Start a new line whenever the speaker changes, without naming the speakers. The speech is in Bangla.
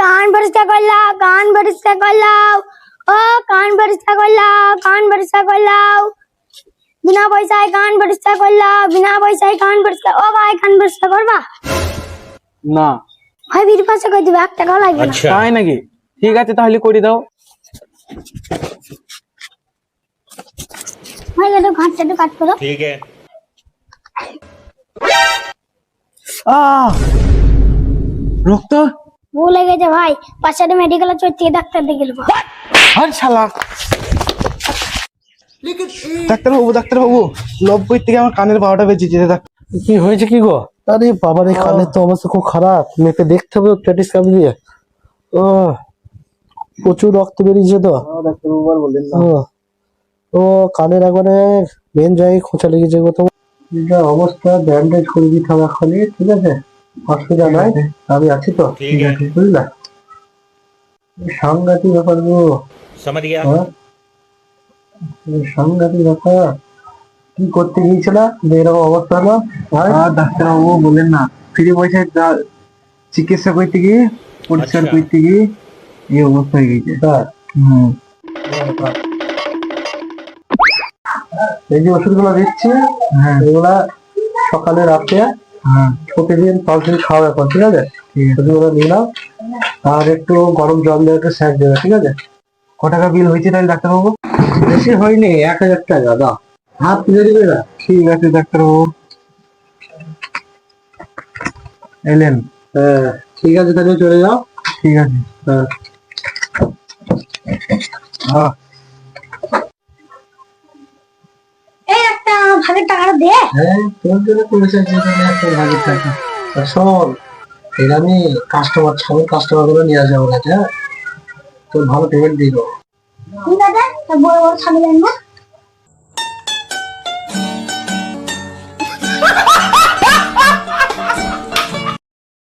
কান পরিষ্কার করলাও, কান পরিষ্কার করলাও, ও কান পরিষ্কার করলাও, কান পরিষ্কার করলাও, বিনা পয়সায় কান পরিষ্কার করলাও, বিনা পয়সায় কান পরিষ্কার। ও ভাই কান পরিষ্কার করবা?
না।
ভাই 20 পয়সা করে দিবে, 1 টাকাও লাগবে না।
তাই নাকি? ঠিক আছে তাহলে করে দাও।
ভাই একটু ঘাটটা একটু কাট করো।
ठीक है।
রক্ত?
ভুলে গেছে ভাই, পাশে মেডিকেলে চলে থেকে ডাক্তার দেখে নেবো।
আর শালা। ডাক্তারবাবু 90 থেকে আমার কানের 12টা বেজেছে।
কি হয়েছে কি গো? আরে বাবার এই কানের তো অবস্থা খুব খারাপ, মেপে দেখতে হবে স্ট্যাটিস্কোপ দিয়ে। ও প্রচুর রক্ত বেরিয়েছে তো।
ডাক্তারবাবু আর বললেন না।
ও কানের একবারে মেন জায়গায় খোঁচা লেগেছে গো। তো যা অবস্থা, ব্যান্ডেজ করে দিতে হবে এখনই, ঠিক আছে? অসুবিধা নাই, আমি আছি তো,
ঠিক আছে।
বুঝলা? সাংঘাতিক ব্যাপার গো।
समझ गया।
সাংঘাতিক ব্যাপার। কি করতে গিয়েছিলাম যে এরকম অবস্থা হলো?
ডাক্তারবাবু বললেন না, ফ্রি পয়সায় চিকিৎসা করতে গিয়ে, পরিষ্কার
আচ্ছা।
করতে গিয়ে এই অবস্থা হয়ে গেছে।
এই যে ওষুধগুলো দিচ্ছি, এগুলা সকালে রাতে প্রতিদিন পাঁচদিন খাওয়া ব্যাপার, ঠিক আছে? ওষুধগুলো নিলাম, আর একটু গরম জল দিয়ে একটু স্যাক দেবে, ঠিক আছে?
ক টাকা বিল হয়েছে তাহলে ডাক্তারবাবু?
বেশি হয়নি, 1000 টাকা দাও, হাত তুলে দিবে না?
ঠিক আছে ডাক্তারবাবু। এলেন?
হ্যাঁ ঠিক আছে, তাহলে চলে যাও।
ঠিক আছে।
হ্যাঁ
এই একটা ভাগের টাকাটা দে।
হ্যাঁ, তোর জন্য করেছে একটা ভাগের টাকা। আর শোন, এটা আমি কাস্টমার গুলো নিয়ে আসবো কাছে, হ্যাঁ? তোর ভালো পেমেন্ট দিয়ে দেবো।
ঠিক আছে, বড় বড় ছাগল আনবো।